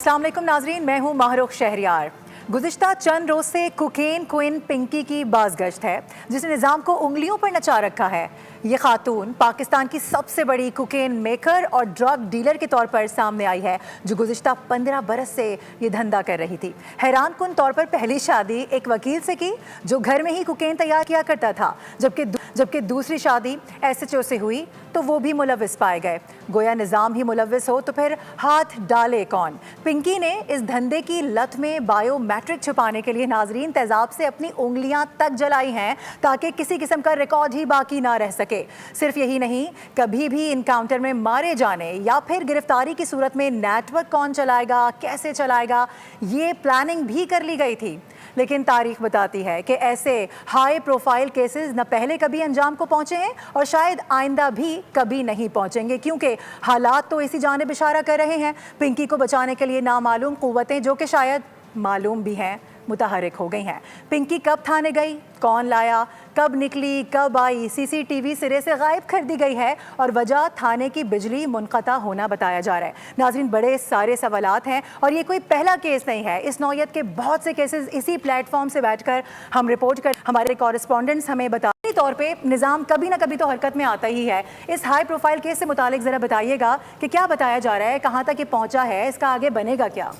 अस्सलाम वालेकुम नाजरीन, मैं हूँ माहरुख शहरियार। गुज़िश्ता चंद रोज़ से कोकेन क्वीन पिंकी की बाज़गश्त है, जिसने निज़ाम को उंगलियों पर नचा रखा है। ये खातून पाकिस्तान की सबसे बड़ी कोकेन मेकर और ड्रग डीलर के तौर पर सामने आई है, जो गुज़िश्ता 15 बरस से ये धंधा कर रही थी। हैरान कुन तौर पर पहली शादी एक वकील से की, जो घर में ही कोकेन तैयार किया करता था, जबकि दूसरी शादी SHO से हुई तो वो भी मुलव्विस पाए गए। गोया निज़ाम ही मुलव्विस हो तो फिर हाथ डाले कौन। पिंकी ने इस धंधे की लत में बायोमेट्रिक छुपाने के लिए नाजरीन तेजाब से अपनी उंगलियां तक जलाई हैं, ताकि किसी किस्म का रिकॉर्ड ही बाकी ना रह सके। सिर्फ यही नहीं, कभी भी इनकाउंटर में मारे जाने या फिर गिरफ्तारी की सूरत में नेटवर्क कौन चलाएगा, कैसे चलाएगा, ये प्लानिंग भी कर ली गई थी। लेकिन तारीख बताती है कि ऐसे हाई प्रोफाइल केसेस न पहले कभी अंजाम को पहुंचे हैं और शायद आइंदा भी कभी नहीं पहुंचेंगे, क्योंकि हालात तो इसी जानिब इशारा कर रहे हैं। पिंकी को बचाने के लिए नामालूम कुव्वतें, जो कि शायद मालूम भी हैं, मुतहरिक हो गई हैं। पिंकी कब थाने गई, कौन लाया, कब निकली, कब आई, CCTV सिरे से गायब कर दी गई है और वजह थाने की बिजली मुनक़ता होना बताया जा रहा है। नाज़रीन, बड़े सारे सवालात हैं और ये कोई पहला केस नहीं है। इस नौयत के बहुत से केसेस इसी प्लेटफॉर्म से बैठकर हम रिपोर्ट कर, हमारे कॉरेस्पॉन्डेंट्स हमें बताने तौर पे निज़ाम कभी ना कभी तो हरकत में आता ही है। इस हाई प्रोफाइल केस से मुतालिक ज़रा बताइएगा कि क्या बताया जा रहा है, कहाँ तक ये पहुँचा है, इसका आगे बनेगा क्या?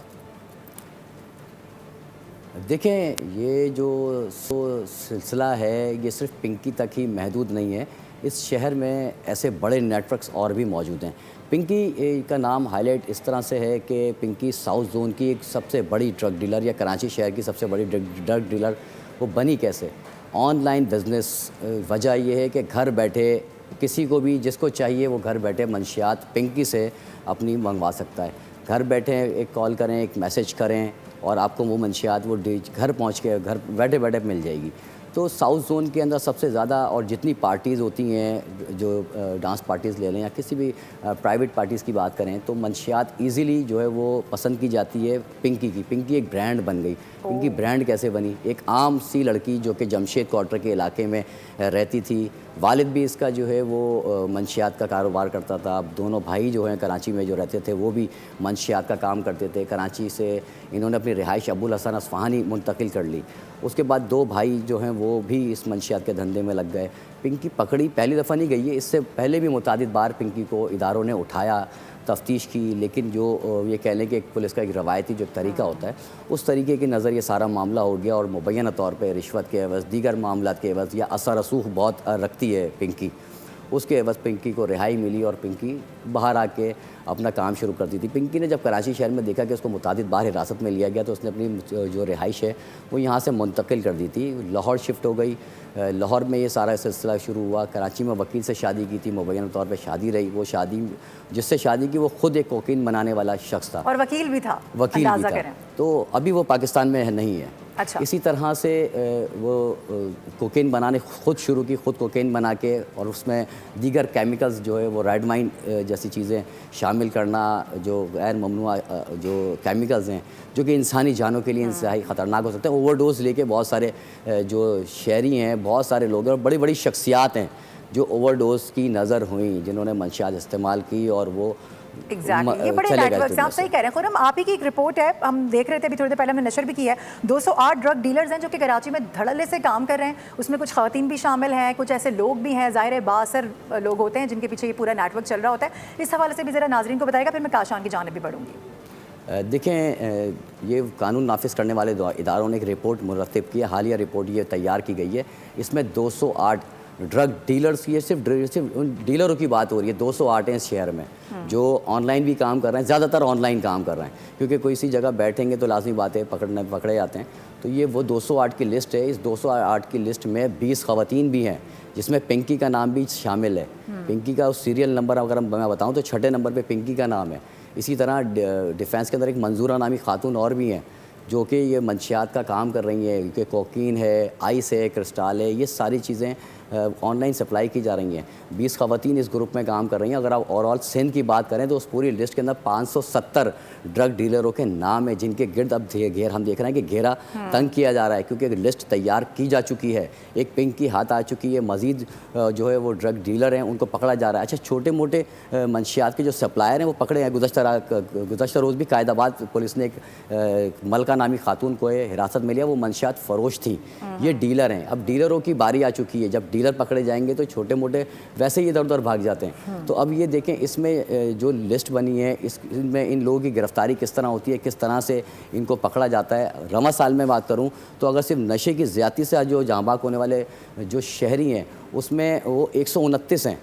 देखें, ये जो सिलसिला है ये सिर्फ पिंकी तक ही महदूद नहीं है। इस शहर में ऐसे बड़े नेटवर्क्स और भी मौजूद हैं। पिंकी का नाम हाईलाइट इस तरह से है कि पिंकी साउथ जोन की एक सबसे बड़ी ड्रग डीलर या कराची शहर की सबसे बड़ी ड्रग डीलर वो बनी कैसे? Online business. वजह यह है कि घर बैठे किसी को भी जिसको चाहिए वो घर बैठे मंशियात पिंकी से अपनी मंगवा सकता है। घर बैठे एक कॉल करें, एक मैसेज करें और आपको वो मंशियात वो घर पहुंच के घर बैठे बैठे मिल जाएगी। तो साउथ जोन के अंदर सबसे ज़्यादा और जितनी पार्टीज़ होती हैं, जो डांस पार्टीज़ ले लें या किसी भी प्राइवेट पार्टीज़ की बात करें, तो मंशियात इजीली जो है वो पसंद की जाती है पिंकी की। पिंकी एक ब्रांड बन गई। पिंकी ब्रांड कैसे बनी? एक आम सी लड़की जो कि जमशेद क्वार्टर के इलाके में रहती थी, वालिद भी इसका जो है वो मंशियात का कारोबार करता था। अब दोनों भाई जो हैं कराची में जो रहते थे वो भी मंशियात का काम करते थे। कराची से इन्होंने अपनी रिहाइश अबुल हसन अस्फ़हानी मुंतकिल कर ली। उसके बाद दो भाई जो हैं वो भी इस मंशियात के धंधे में लग गए। पिंकी पकड़ी पहली दफ़ा नहीं गई है, इससे पहले भी मुतादिद बार पिंकी को इदारों ने उठाया, तफ्तीश की, लेकिन जो ये कह लें कि एक पुलिस का एक रवायती जो तरीका होता है, उस तरीके की नज़र ये सारा मामला हो गया और मुबैना तौर पे रिश्वत के एवज़, दीगर मामलात के एवज़ या असर रसूख बहुत रखती है पिंकी, उसके एवज़ पिंकी को रिहाई मिली और पिंकी बाहर आके अपना काम शुरू कर दी थी। पिंकी ने जब कराची शहर में देखा कि उसको मुतादिद बार हिरासत में लिया गया, तो उसने अपनी जो रिहाइश है वो यहाँ से मुंतकिल कर दी थी, लाहौर शिफ्ट हो गई। लाहौर में ये सारा सिलसिला शुरू हुआ। कराची में वकील से शादी की थी, मुबैना तौर पे शादी रही। वो शादी जिससे शादी की वो खुद एक कोकीन बनाने वाला शख्स था और वकील भी था। तो अभी वो पाकिस्तान में नहीं है। अच्छा। इसी तरह से वो कोकेन बनाने खुद शुरू की, खुद कोकेन बना के और उसमें दीगर केमिकल्स जो है वो रेड वाइन जैसी चीज़ें शामिल करना, जो गैर ममनुआ जो केमिकल्स हैं जो कि इंसानी जानों के लिए इंतहाई ख़तरनाक हो सकते हैं। ओवरडोज लेके बहुत सारे जो शहरी हैं, बहुत सारे लोग हैं और बड़ी बड़ी शख्सियात हैं जो ओवरडोज की नज़र हुई, जिन्होंने मंशियात इस्तेमाल की और वो एग्जैक्टली ये बड़े नेटवर्क्स हैं। आप सही कह रहे हैं खुरम, आप ही की एक रिपोर्ट है, हम देख रहे थे अभी थोड़ी देर पहले, हमने नशर भी की है। 208 ड्रग डीलर्स हैं जो कि कराची में धड़ल्ले से काम कर रहे हैं। उसमें कुछ ख़वातीन भी शामिल हैं, कुछ ऐसे लोग भी हैं, ज़ाहिर है बासर लोग होते हैं जिनके पीछे ये पूरा नेटवर्क चल रहा होता है। इस हवाले से भी ज़रा नाजरीन को बताएगा, फिर मैं काशान की जानिब भी बढ़ूँगी। देखें, ये कानून नाफिज करने वाले इदारों ने एक रिपोर्ट मुरतब की है, हालिया रिपोर्ट ये तैयार की गई है। इसमें 208 ड्रग डीलर्स, ये सिर्फ डीलरों की बात हो रही है, 208 हैं इस शहर में जो ऑनलाइन भी काम कर रहे हैं, ज़्यादातर ऑनलाइन काम कर रहे हैं, क्योंकि कोई सी जगह बैठेंगे तो लाजमी बात है पकड़े जाते हैं। तो ये वो 208 की लिस्ट है। इस 208 की लिस्ट में 20 ख़वातीन भी हैं, जिसमें पिंकी का नाम भी शामिल है। पिंकी का उस सीरियल नंबर अगर मैं बताऊँ तो 6ठे नंबर पर पिंकी का नाम है। इसी तरह डिफेंस के अंदर एक मंजूरा नामी खातून और भी हैं जो कि ये मंशियात का काम कर रही हैं, कि कोकीन है, आइस है, क्रिस्टल है, ये सारी चीज़ें آن لائن سپلائی کی جا رہی ہیں. 20 خواتین اس گروپ میں کام کر رہی ہیں. اگر آپ اوور آل سندھ کی بات کریں تو اس پوری لسٹ کے اندر 570 ڈرگ ڈیلروں کے نام ہیں جن کے گرد اب ہم دیکھ رہے ہیں کہ گھیرا تنگ کیا جا رہا ہے کیونکہ لسٹ تیار کی جا چکی ہے. ایک پنکی ہاتھ آ چکی ہے, مزید جو ہے وہ ڈرگ ڈیلر ہیں ان کو پکڑا جا رہا ہے. اچھا, چھوٹے موٹے منشیات کے جو سپلائر ہیں وہ پکڑے ہیں. گزشتہ روز بھی قائد آباد پولیس نے ایک ملکہ نامی خاتون کو حراست میں لیا, وہ منشیات فروش تھی. یہ ڈیلر ہیں. اب ڈیلروں کی باری آ چکی ہے. جب ڈیلر پکڑے جائیں گے تو چھوٹے موٹے ویسے ہی ادھر ادھر بھاگ جاتے ہیں. تو اب یہ دیکھیں اس میں جو لسٹ بنی ہے اس میں ان لوگوں کی گرفتاری کس طرح ہوتی ہے, کس طرح سے ان کو پکڑا جاتا ہے. رواں سال میں بات کروں تو اگر صرف نشے کی زیادتی سے جو جاں بحق ہونے والے جو شہری ہیں اس میں وہ 129 ہیں.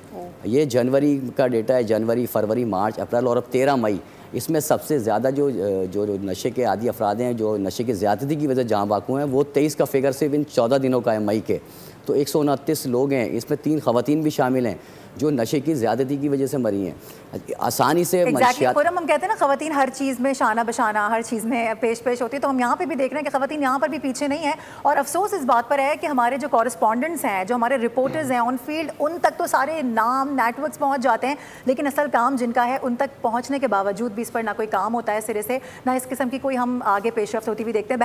یہ جنوری کا ڈیٹا ہے, جنوری, فروری, مارچ, اپریل اور اب 13 مئی. اس میں سب سے زیادہ جو نشے کے عادی افراد ہیں جو نشے کی زیادتی کی وجہ سے جاں بحق ہوئے ہیں وہ 23 کا فگر صرف ان 14 دنوں کا ہے مئی کے. تو 129 لوگ ہیں, اس میں 3 خواتین بھی شامل ہیں جو نشے کی زیادتی کی وجہ سے مری ہیں. آسانی سے منشیات ہم کہتے ہیں نا خواتین ہر چیز میں شانہ بشانہ ہر چیز میں پیش ہوتی ہے, تو ہم یہاں پہ بھی دیکھ رہے ہیں کہ خواتین یہاں پر بھی پیچھے نہیں ہیں. اور افسوس اس بات پر ہے کہ ہمارے جو کورسپونڈنٹس ہیں, جو ہمارے رپورٹرز ہیں آن فیلڈ, ان تک تو سارے نام نیٹ ورکس پہنچ جاتے ہیں لیکن اصل کام جن کا ہے ان تک پہنچنے کے باوجود بھی اس پر نہ کوئی کام ہوتا ہے سرے سے, نہ اس قسم کی کوئی ہم آگے پیش رفت ہوتی ہوئی دیکھتے ہیں.